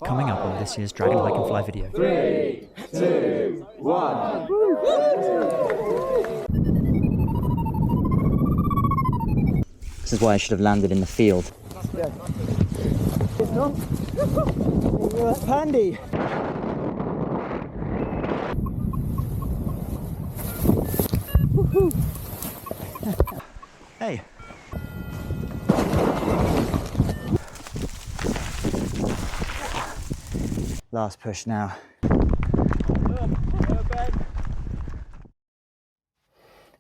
Coming up on this year's Dragon Hike and Fly video. 3, 2, 1. This is why I should have landed in the field. Pandy! Hey! Last push now.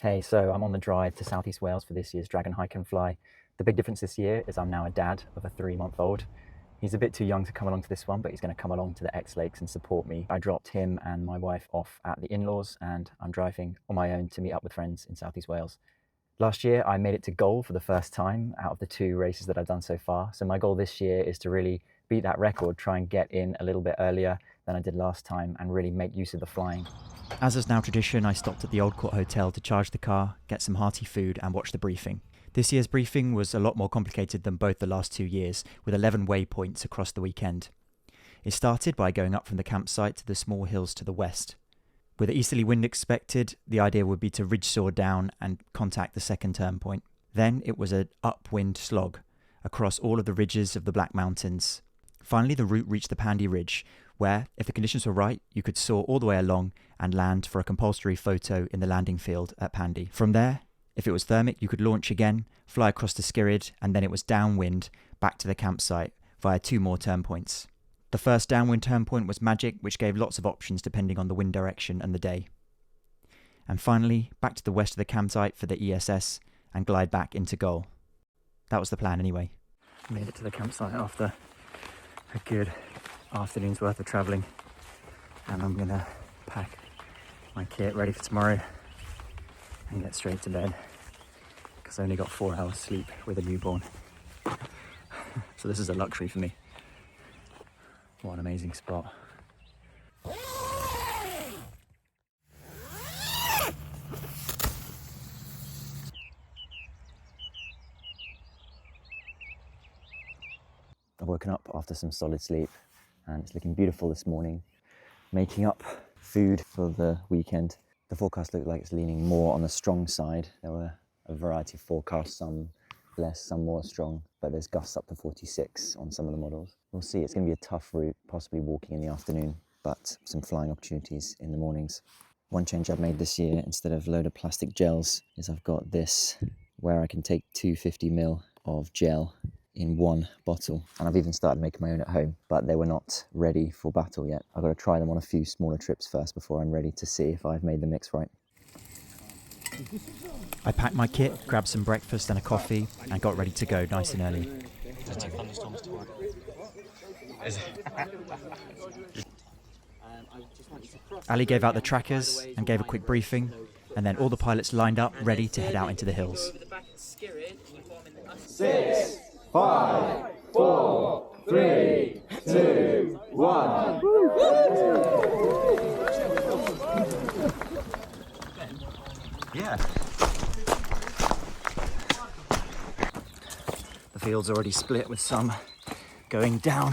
Hey, so I'm on the drive to Southeast Wales for this year's Dragon Hike and Fly. The big difference this year is I'm now a dad of a 3-month-old. He's a bit too young to come along to this one, but he's going to come along to the X Lakes and support me. I dropped him and my wife off at the in-laws, and I'm driving on my own to meet up with friends in Southeast Wales. Last year, I made it to goal for the first time out of the 2 races that I've done so far. So my goal this year is to really beat that record, try and get in a little bit earlier than I did last time and really make use of the flying. As is now tradition, I stopped at the Old Court Hotel to charge the car, get some hearty food and watch the briefing. This year's briefing was a lot more complicated than both the last 2 years, with 11 waypoints across the weekend. It started by going up from the campsite to the small hills to the west. With an easterly wind expected, the idea would be to ridge saw down and contact the second turn point. Then it was an upwind slog across all of the ridges of the Black Mountains. Finally, the route reached the Pandy Ridge, where, if the conditions were right, you could soar all the way along and land for a compulsory photo in the landing field at Pandy. From there, if it was thermic, you could launch again, fly across the Skirrid, and then it was downwind back to the campsite via 2 more turn points. The first downwind turn point was magic, which gave lots of options depending on the wind direction and the day. And finally, back to the west of the campsite for the ESS and glide back into goal. That was the plan anyway. Made it to the campsite after a good afternoon's worth of travelling, and I'm gonna pack my kit ready for tomorrow and get straight to bed because I only got 4 hours sleep with a newborn. So this is a luxury for me. What an amazing spot. I've woken up after some solid sleep and it's looking beautiful this morning. Making up food for the weekend. The forecast looked like it's leaning more on the strong side. There were a variety of forecasts, some less, some more strong, but there's gusts up to 46 on some of the models. We'll see, it's going to be a tough route, possibly walking in the afternoon, but some flying opportunities in the mornings. One change I've made this year, instead of a load of plastic gels, is I've got this where I can take 250ml of gel in one bottle, and I've even started making my own at home, but they were not ready for battle yet. I've got to try them on a few smaller trips first before I'm ready to see if I've made the mix right. I packed my kit, grabbed some breakfast and a coffee, and got ready to go nice and early. Ali gave out the trackers and gave a quick briefing, and then all the pilots lined up ready to head out into the hills. 6, 5, 4, 3, 2, 1. Yeah. The field's already split with some going down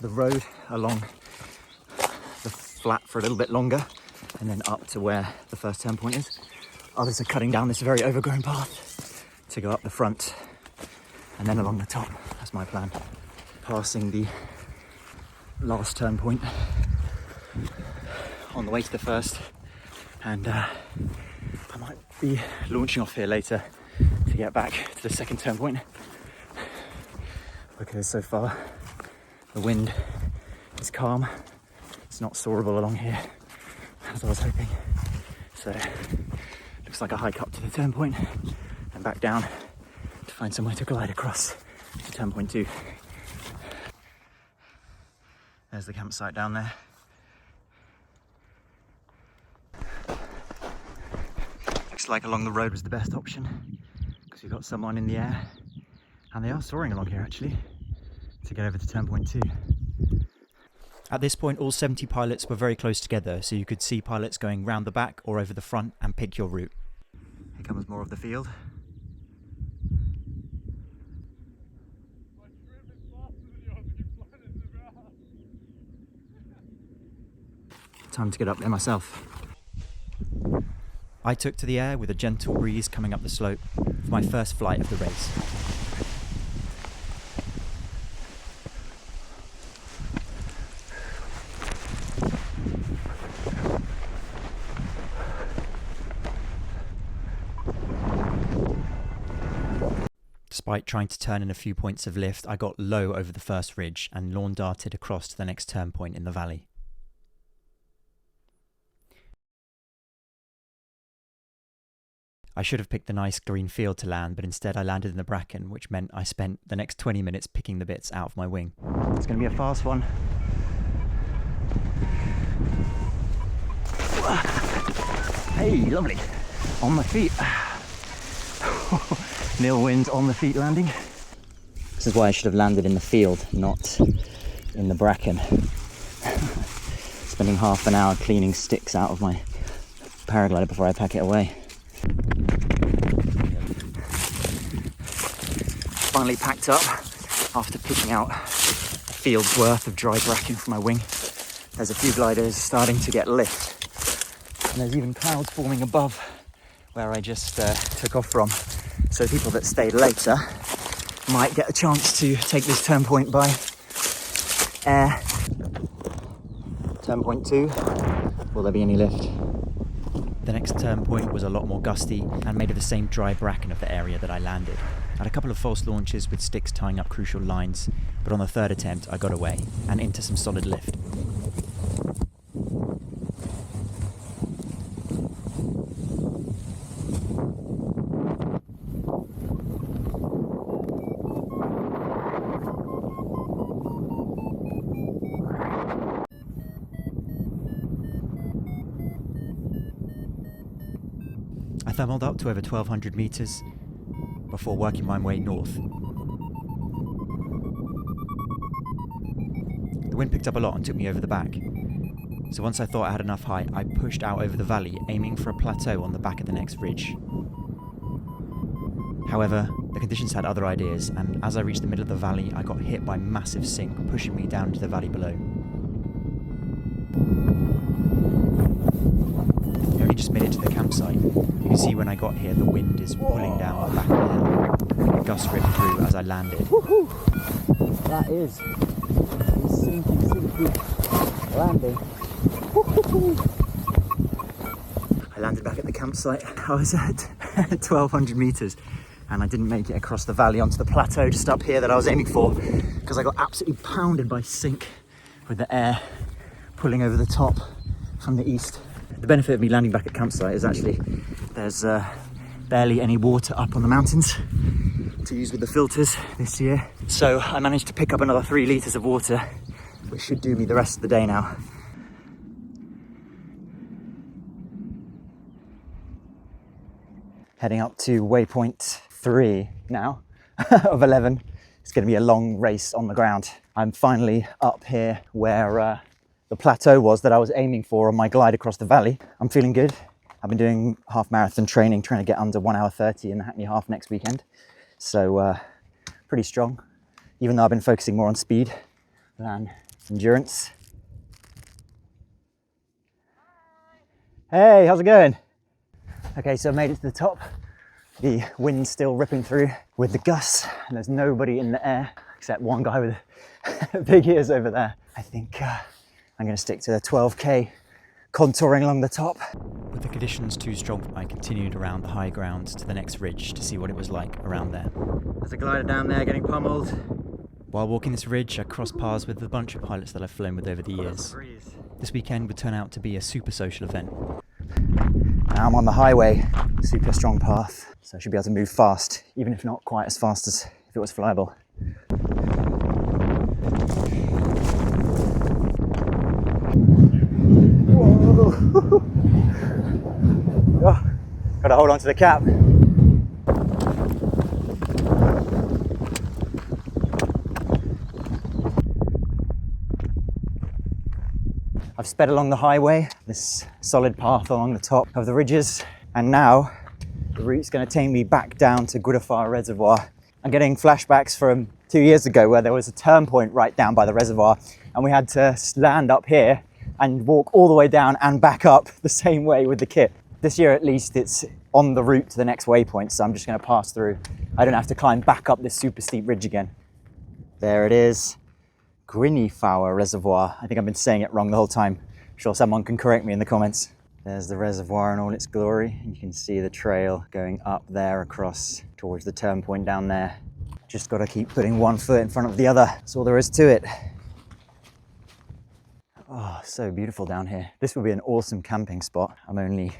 the road along the flat for a little bit longer and then up to where the first turn point is. Others are cutting down this very overgrown path to go up the front and then along the top. That's my plan. Passing the last turn point on the way to the first, and I might be launching off here later to get back to the second turn point, because so far the wind is calm. It's not soarable along here as I was hoping, so looks like a hike up to the turn point and back down to find somewhere to glide across to turn point 2. There's the campsite down there. Looks like along the road was the best option because we've got someone in the air, and they are soaring along here actually to get over to turn point 2. At this point, all 70 pilots were very close together, so you could see pilots going round the back or over the front and pick your route. Here comes more of the field. time to get up there myself. I took to the air with a gentle breeze coming up the slope for my first flight of the race. Despite trying to turn in a few points of lift, I got low over the first ridge and lawn darted across to the next turn point in the valley. I should have picked the nice green field to land, but instead I landed in the bracken, which meant I spent the next 20 minutes picking the bits out of my wing. It's going to be a fast one. Hey, lovely. On my feet. Nil wind on the feet landing. This is why I should have landed in the field, not in the bracken. Spending half an hour cleaning sticks out of my paraglider before I pack it away. Finally packed up after picking out a field's worth of dry bracken for my wing. There's a few gliders starting to get lift, and there's even clouds forming above where I just took off from. So people that stayed later might get a chance to take this turn point by air. Turn point 2, will there be any lift? The next turn point was a lot more gusty and made of the same dry bracken of the area that I landed. I had a couple of false launches with sticks tying up crucial lines, but on the third attempt I got away and into some solid lift. I thermaled up to over 1,200 metres before working my way north. The wind picked up a lot and took me over the back. So once I thought I had enough height, I pushed out over the valley, aiming for a plateau on the back of the next ridge. However, the conditions had other ideas, and as I reached the middle of the valley, I got hit by a massive sink, pushing me down into the valley below. I only just made it to the campsite. You can see when I got here, the wind is pulling down the back of the hill. A gust ripped through as I landed. Woohoo! That is a sinky landing. I landed back at the campsite. I was at 1,200 metres and I didn't make it across the valley onto the plateau just up here that I was aiming for because I got absolutely pounded by sink with the air pulling over the top from the east. The benefit of me landing back at campsite is actually there's barely any water up on the mountains to use with the filters this year. So I managed to pick up another 3 litres of water, which should do me the rest of the day now. Heading up to waypoint 3 now of 11. It's going to be a long race on the ground. I'm finally up here where the plateau was that I was aiming for on my glide across the valley. I'm feeling good. I've been doing half marathon training, trying to get under 1 hour 30 in the Hackney Half next weekend. So pretty strong, even though I've been focusing more on speed than endurance. Hey, how's it going? Okay, so I made it to the top. The wind's still ripping through with the gusts, and there's nobody in the air except one guy with big ears over there. I think I'm going to stick to the 12k contouring along the top. With the conditions too strong, I continued around the high ground to the next ridge to see what it was like around there. There's a glider down there getting pummeled. While walking this ridge, I crossed paths with a bunch of pilots that I've flown with over the years. This weekend would turn out to be a super social event. Now I'm on the highway, super strong path, so I should be able to move fast, even if not quite as fast as if it was flyable. Oh, gotta hold on to the cap. I've sped along the highway, this solid path along the top of the ridges, and now the route's going to take me back down to Goodafar Reservoir. I'm getting flashbacks from 2 years ago where there was a turn point right down by the reservoir and we had to land up here and walk all the way down and back up the same way with the kit. This year at least it's on the route to the next waypoint, so I'm just going to pass through. I don't have to climb back up this super steep ridge again. There it is, Gwynifawr Reservoir. I think I've been saying it wrong the whole time. I'm sure someone can correct me in the comments. There's the reservoir in all its glory. You can see the trail going up there across towards the turn point down there. Just got to keep putting one foot in front of the other. That's all there is to it. Oh, so beautiful down here. This would be an awesome camping spot. I'm only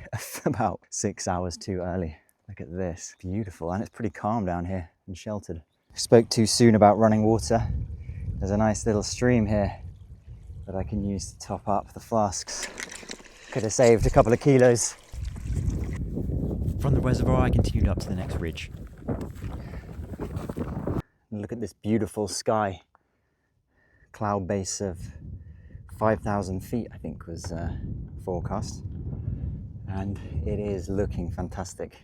about 6 hours too early. Look at this, beautiful. And it's pretty calm down here and sheltered. Spoke too soon about running water. There's a nice little stream here that I can use to top up the flasks. Could have saved a couple of kilos. From the reservoir, I continued up to the next ridge. Look at this beautiful sky. Cloud base of 5,000 feet, I think was forecast. And it is looking fantastic.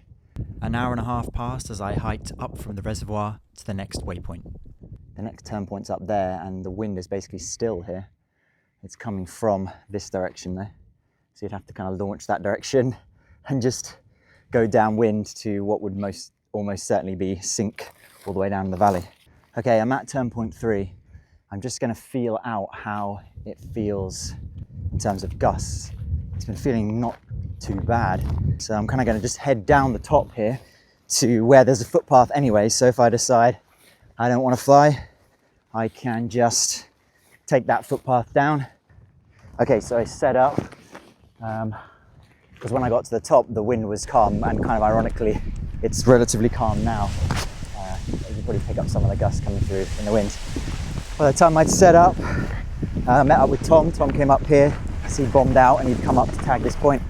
An hour and a half passed as I hiked up from the reservoir to the next waypoint. The next turn point's up there and the wind is basically still here. It's coming from this direction there. So you'd have to kind of launch that direction and just go downwind to what would almost certainly be sink all the way down the valley. Okay, I'm at turn point 3. I'm just going to feel out how it feels in terms of gusts. It's been feeling not too bad. So I'm kind of going to just head down the top here to where there's a footpath anyway. So if I decide I don't want to fly, I can just take that footpath down. Okay, so I set up. Because when I got to the top, the wind was calm, and kind of ironically, it's relatively calm now. You can probably pick up some of the gusts coming through in the wind. By the time I'd set up, I met up with Tom. Tom came up here, he bombed out and he'd come up to tag this point.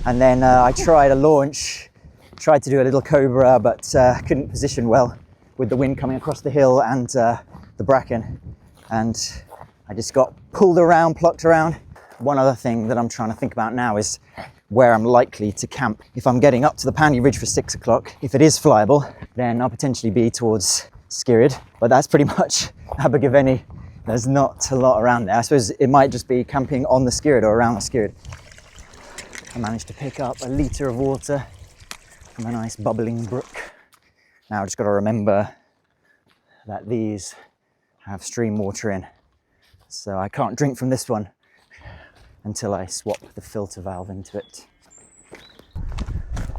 And then I tried a launch, tried to do a little cobra, but couldn't position well with the wind coming across the hill and the bracken. And I just got pulled around, plucked around. One other thing that I'm trying to think about now is where I'm likely to camp. If I'm getting up to the Pandy Ridge for 6 o'clock, if it is flyable, then I'll potentially be towards Skirrid, but that's pretty much Abergavenny. There's not a lot around there. I suppose it might just be camping on the Skirrid or around the Skirrid. I managed to pick up a litre of water from a nice bubbling brook. Now I've just got to remember that these have stream water in, so I can't drink from this one until I swap the filter valve into it.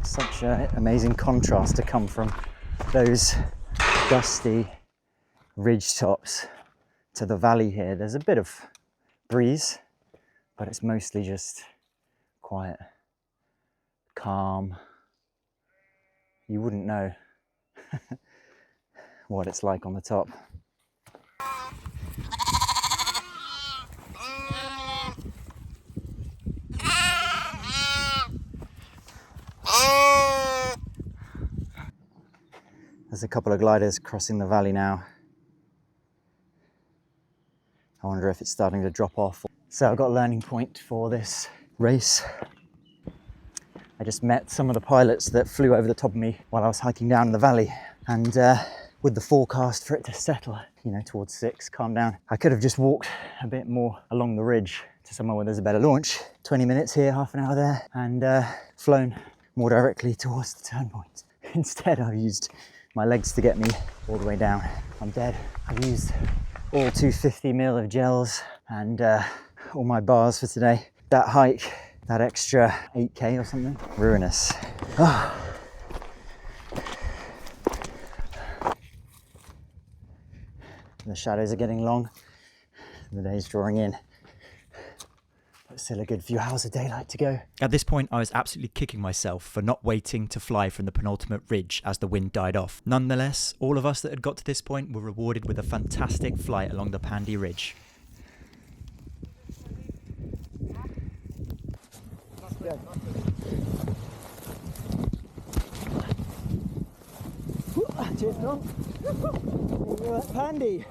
Such an amazing contrast to come from those dusty ridge tops to the valley here. There's a bit of breeze, but it's mostly just quiet, calm. You wouldn't know what it's like on the top. There's a couple of gliders crossing the valley now. I wonder if it's starting to drop off. So I've got a learning point for this race. I just met some of the pilots that flew over the top of me while I was hiking down the valley. And with the forecast for it to settle, towards 6, calm down, I could have just walked a bit more along the ridge to somewhere where there's a better launch. 20 minutes here, half an hour there, and flown more directly towards the turn point. Instead, I've used my legs to get me all the way down. I'm dead. I've used all 250ml of gels and all my bars for today. That hike, that extra 8k or something, ruinous. Oh. The shadows are getting long. The day's drawing in. But still a good few hours of daylight to go. At this point, I was absolutely kicking myself for not waiting to fly from the penultimate ridge as the wind died off. Nonetheless, all of us that had got to this point were rewarded with a fantastic flight along the Pandy Ridge. Cheers, Tom. You're at Pandy.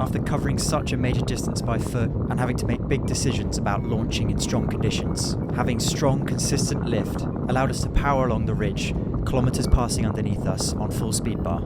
After covering such a major distance by foot and having to make big decisions about launching in strong conditions, having strong, consistent lift allowed us to power along the ridge, kilometres passing underneath us on full speed bar.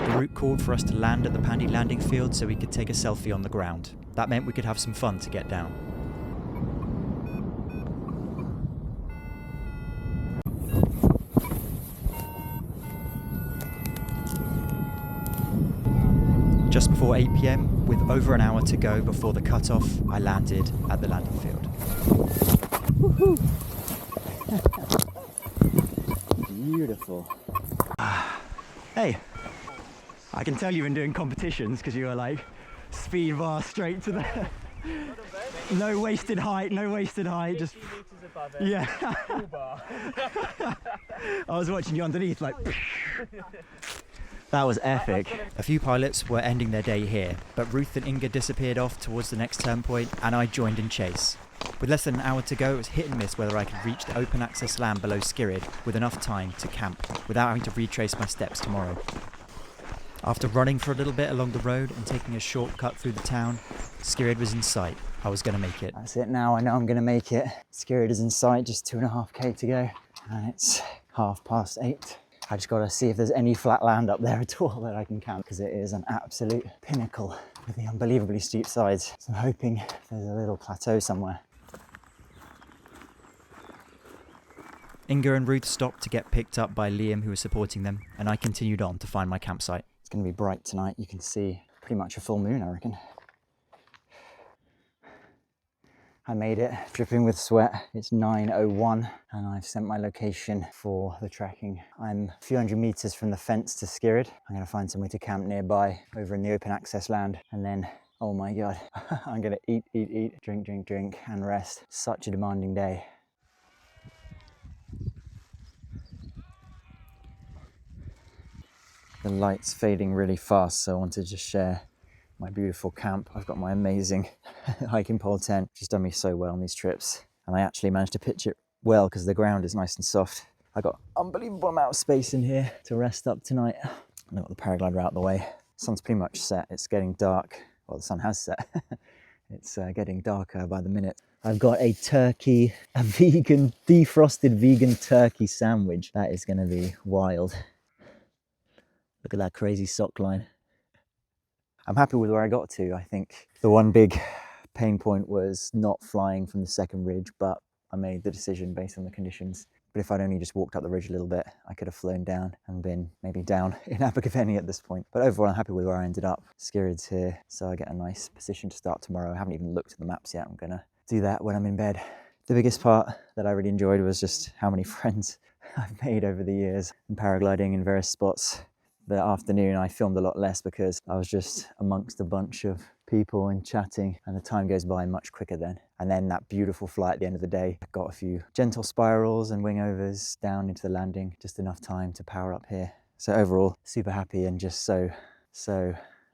The route called for us to land at the Pandy landing field so we could take a selfie on the ground. That meant we could have some fun to get down. Just before 8 PM, with over an hour to go before the cut-off, I landed at the landing field. Woohoo! Beautiful. Hey, I can tell you've been doing competitions because you were like speed bar straight to the... No wasted height, just... meters above it. Yeah. Full bar. I was watching you underneath like... That was epic. A few pilots were ending their day here, but Ruth and Inga disappeared off towards the next turn point and I joined in chase. With less than an hour to go, it was hit and miss whether I could reach the open access land below Skirrid with enough time to camp without having to retrace my steps tomorrow. After running for a little bit along the road and taking a shortcut through the town, Skirrid was in sight. I was going to make it. That's it now, I know I'm going to make it. Skirrid is in sight, just 2.5k to go. And it's 8:30. I just got to see if there's any flat land up there at all that I can camp, because it is an absolute pinnacle with the unbelievably steep sides. So I'm hoping there's a little plateau somewhere. Inga and Ruth stopped to get picked up by Liam, who was supporting them, and I continued on to find my campsite. It's going to be bright tonight. You can see pretty much a full moon, I reckon. I made it, dripping with sweat. It's 9:01 and I've sent my location for the trekking. I'm a few hundred meters from the fence to Skirrid. I'm going to find somewhere to camp nearby over in the open access land, and then, oh my god, I'm going to eat, drink, and rest. Such a demanding day. The light's fading really fast, so I wanted to just share my beautiful camp. I've got my amazing hiking pole tent, which has done me so well on these trips. And I actually managed to pitch it well because the ground is nice and soft. I got unbelievable amount of space in here to rest up tonight. I've got the paraglider out of the way. Sun's pretty much set. It's getting dark. Well, the sun has set. It's getting darker by the minute. I've got a defrosted vegan turkey sandwich. That is going to be wild. Look at that crazy sock line. I'm happy with where I got to. I think the one big pain point was not flying from the second ridge, but I made the decision based on the conditions. But if I'd only just walked up the ridge a little bit, I could have flown down and been maybe down in Abergavenny at this point. But overall, I'm happy with where I ended up. Skirrid's here, so I get a nice position to start tomorrow. I haven't even looked at the maps yet. I'm gonna do that when I'm in bed. The biggest part that I really enjoyed was just how many friends I've made over the years in paragliding in various spots. The afternoon I filmed a lot less because I was just amongst a bunch of people and chatting, and the time goes by much quicker then. And then that beautiful flight at the end of the day, I got a few gentle spirals and wingovers down into the landing, just enough time to power up here. So overall, super happy and just so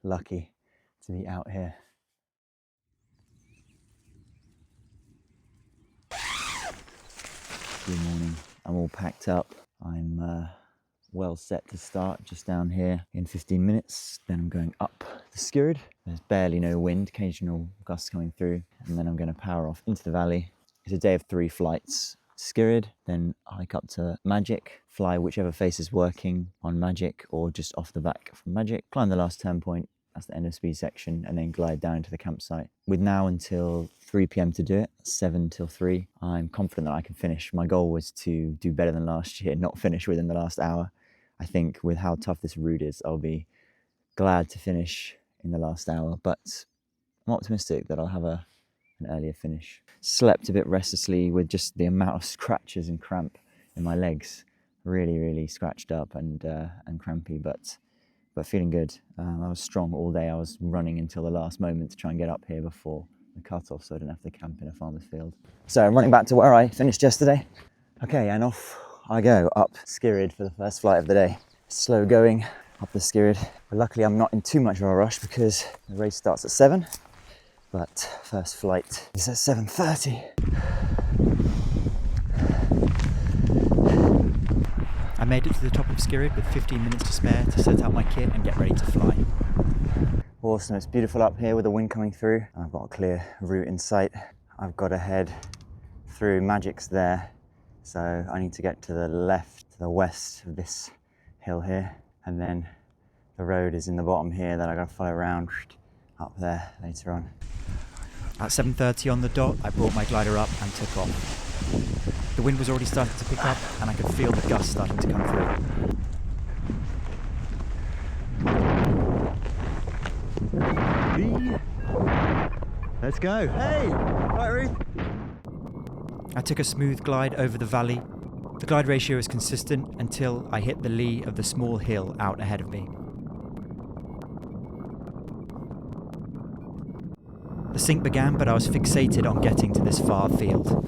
lucky to be out here. Good morning. I'm all packed up. I'm well set to start just down here in 15 minutes. Then I'm going up the Skirrid. There's barely no wind, occasional gusts coming through, and then I'm going to power off into the valley. It's a day of 3 flights. Skirrid, then hike up to Magic, fly whichever face is working on Magic or just off the back from Magic, climb the last turn point, that's the end of speed section, and then glide down to the campsite. With now until 3 PM to do it, 7 till 3, I'm confident that I can finish. My goal was to do better than last year, not finish within the last hour. I think with how tough this route is, I'll be glad to finish in the last hour, but I'm optimistic that I'll have an earlier finish. Slept a bit restlessly with just the amount of scratches and cramp in my legs. Really scratched up and crampy, but feeling good. I was strong all day. I was running until the last moment to try and get up here before the cut-off so I didn't have to camp in a farmer's field. So I'm running back to where I finished yesterday. Okay, and off I go up Skirrid for the first flight of the day. Slow going, up the Skirrid. But luckily I'm not in too much of a rush because the race starts at 7, but first flight is at 7:30. I made it to the top of Skirrid with 15 minutes to spare to set out my kit and get ready to fly. Awesome, it's beautiful up here with the wind coming through. I've got a clear route in sight. I've got to head through Magic's there, so I need to get to the left, to the west of this hill here, and then the road is in the bottom here that I got to follow around up there later on. At 7:30 on the dot, I brought my glider up and took off. The wind was already starting to pick up and I could feel the gusts starting to come through. Let's go. Hey! Right, Ruth. I took a smooth glide over the valley. The glide ratio was consistent until I hit the lee of the small hill out ahead of me. The sink began, but I was fixated on getting to this far field.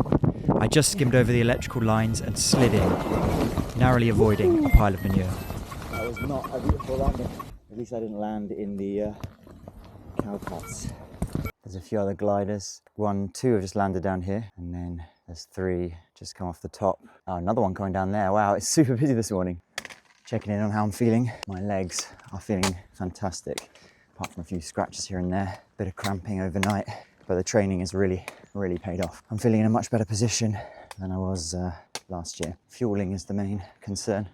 I just skimmed over the electrical lines and slid in, narrowly avoiding a pile of manure. That was not a beautiful landing. At least I didn't land in the cow paths. There's a few other gliders. 1, 2 have just landed down here, and then there's 3 just come off the top. Oh, another one coming down there. Wow, it's super busy this morning. Checking in on how I'm feeling. My legs are feeling fantastic, apart from a few scratches here and there. Bit of cramping overnight, but the training has really paid off. I'm feeling in a much better position than I was last year. Fueling is the main concern.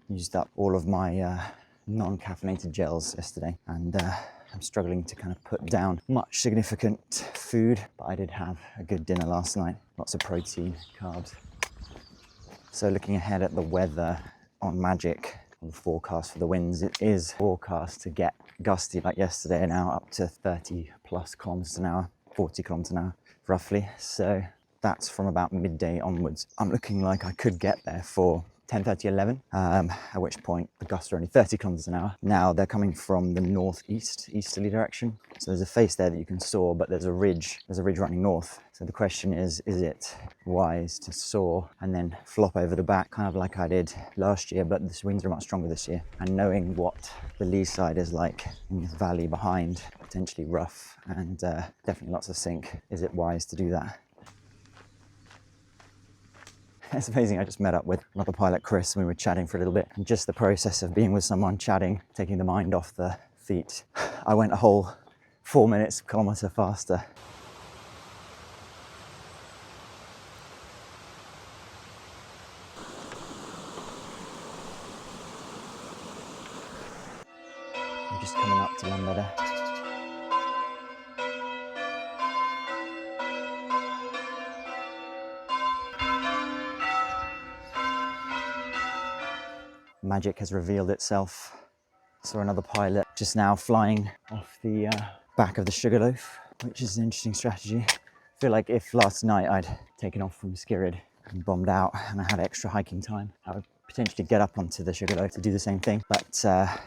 Used up all of my non-caffeinated gels yesterday, and I'm struggling to kind of put down much significant food, but I did have a good dinner last night. Lots of protein, carbs. So looking ahead at the weather on Magic, the forecast for the winds, it is forecast to get gusty like yesterday, now up to 30 plus kilometers an hour, 40 kilometers an hour roughly. So that's from about midday onwards. I'm looking like I could get there for 10:30, 11, at which point the gusts are only 30 kilometers an hour. Now they're coming from the northeast, easterly direction. So there's a face there that you can soar, but there's a ridge running north. So the question is it wise to soar and then flop over the back, kind of like I did last year, but the winds are much stronger this year. And knowing what the lee side is like in this valley behind, potentially rough and definitely lots of sink, is it wise to do that? It's amazing, I just met up with another pilot, Chris, and we were chatting for a little bit. And just the process of being with someone, chatting, taking the mind off the feet. I went a whole 4 minutes, kilometre faster. I'm just coming up to Lambeda. Magic has revealed itself. Saw another pilot just now flying off the back of the Sugarloaf, which is an interesting strategy. I feel like if last night I'd taken off from Skirrid and bombed out and I had extra hiking time, I would potentially get up onto the Sugarloaf to do the same thing. But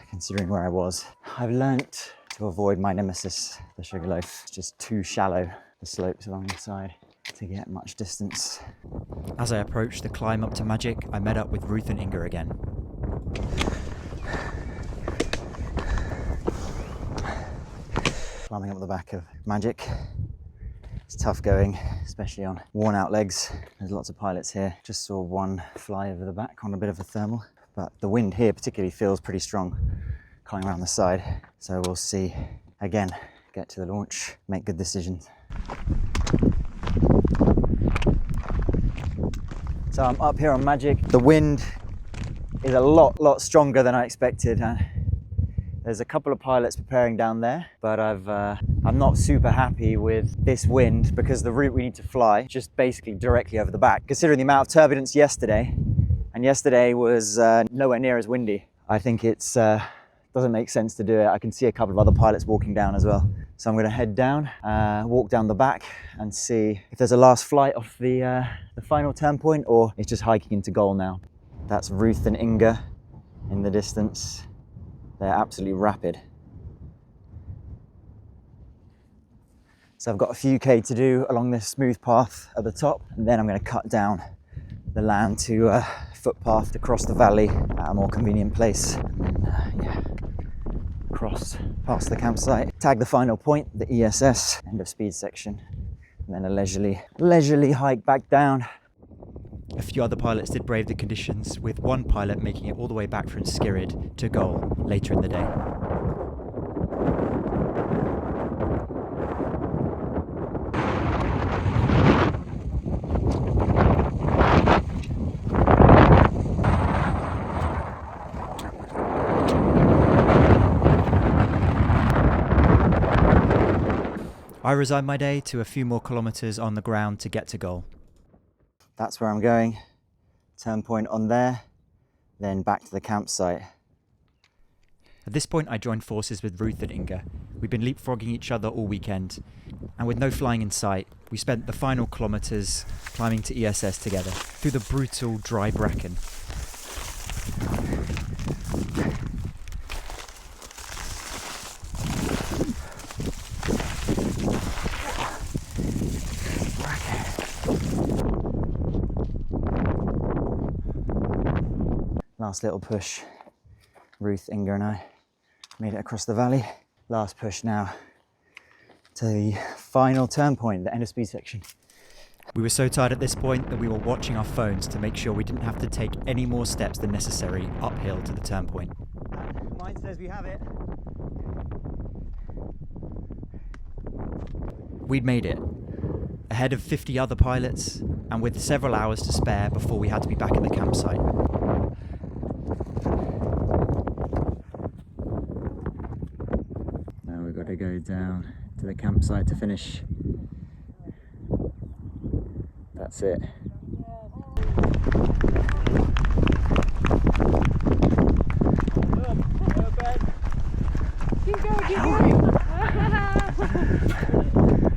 considering where I was, I've learnt to avoid my nemesis, the Sugarloaf. It's just too shallow, the slopes along the side, to get much distance. As I approached the climb up to Magic, I met up with Ruth and Inga again. Climbing up the back of Magic. It's tough going, especially on worn out legs. There's lots of pilots here. Just saw one fly over the back on a bit of a thermal, but the wind here particularly feels pretty strong coming around the side. So we'll see. Again, get to the launch, make good decisions. So I'm up here on Magic. The wind is a lot stronger than I expected. There's a couple of pilots preparing down there, but I'm not super happy with this wind because the route we need to fly just basically directly over the back. Considering the amount of turbulence yesterday, and yesterday was nowhere near as windy, I think it's doesn't make sense to do it. I can see a couple of other pilots walking down as well. So I'm going to head down, walk down the back and see if there's a last flight off the final turn point or it's just hiking into goal now. That's Ruth and Inga in the distance. They're absolutely rapid. So I've got a few K to do along this smooth path at the top, and then I'm going to cut down the land to a footpath to cross the valley at a more convenient place. And then, yeah, across past the campsite, tag the final point, the ESS, end of speed section, and then a leisurely hike back down. A few other pilots did brave the conditions, with one pilot making it all the way back from Skirrid to goal later in the day. I resigned my day to a few more kilometres on the ground to get to goal. That's where I'm going. Turn point on there, then back to the campsite. At this point, I joined forces with Ruth and Inga. We'd been leapfrogging each other all weekend, and with no flying in sight, we spent the final kilometres climbing to ESS together through the brutal dry bracken. Last little push. Ruth, Inga and I made it across the valley. Last push now to the final turn point, the end of speed section. We were so tired at this point that we were watching our phones to make sure we didn't have to take any more steps than necessary uphill to the turn point. Mine says we have it. We'd made it, ahead of 50 other pilots, and with several hours to spare before we had to be back at the campsite. Now we've got to go down to the campsite to finish. That's it.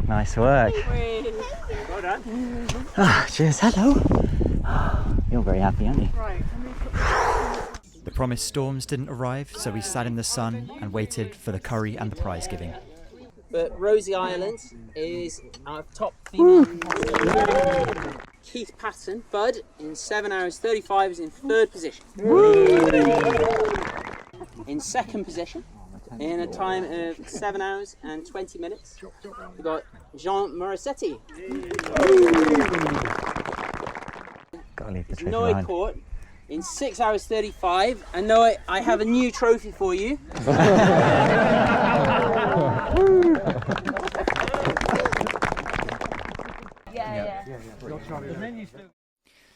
Nice work. Well done. Cheers, hello. You're very happy, aren't you? Right. The promised storms didn't arrive, so we sat in the sun and waited for the curry and the prize giving. But Rosie Ireland is our top female. Keith Patton, Bud, in 7 hours 35 is in third position. In second position, in a time of 7 hours and 20 minutes, we've got Jean Morissetti. Gotta leave the trophy Noe behind. Court in 6 hours 35. And Noe, I have a new trophy for you.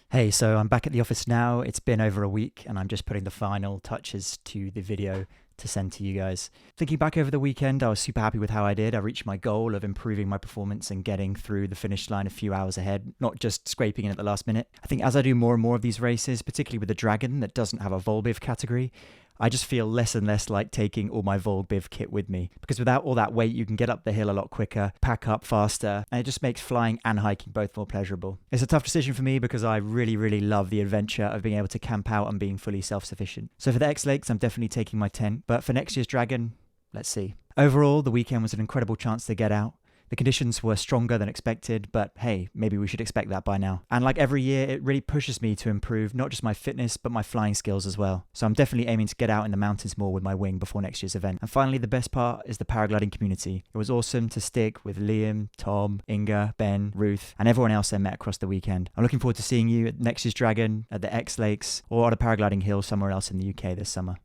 Hey, so I'm back at the office now. It's been over a week and I'm just putting the final touches to the video to send to you guys. Thinking back over the weekend, I was super happy with how I did. I reached my goal of improving my performance and getting through the finish line a few hours ahead, not just scraping in at the last minute. I think as I do more and more of these races, particularly with the Dragon that doesn't have a Volbiv category, I just feel less and less like taking all my Volbiv kit with me, because without all that weight you can get up the hill a lot quicker, pack up faster, and it just makes flying and hiking both more pleasurable. It's a tough decision for me because I really love the adventure of being able to camp out and being fully self-sufficient. So for the X Lakes I'm definitely taking my tent, but for next year's Dragon, let's see. Overall, the weekend was an incredible chance to get out. The conditions were stronger than expected, but hey, maybe we should expect that by now. And like every year, it really pushes me to improve not just my fitness, but my flying skills as well. So I'm definitely aiming to get out in the mountains more with my wing before next year's event. And finally, the best part is the paragliding community. It was awesome to stick with Liam, Tom, Inga, Ben, Ruth, and everyone else I met across the weekend. I'm looking forward to seeing you at next year's Dragon, at the X Lakes, or on a paragliding hill somewhere else in the UK this summer.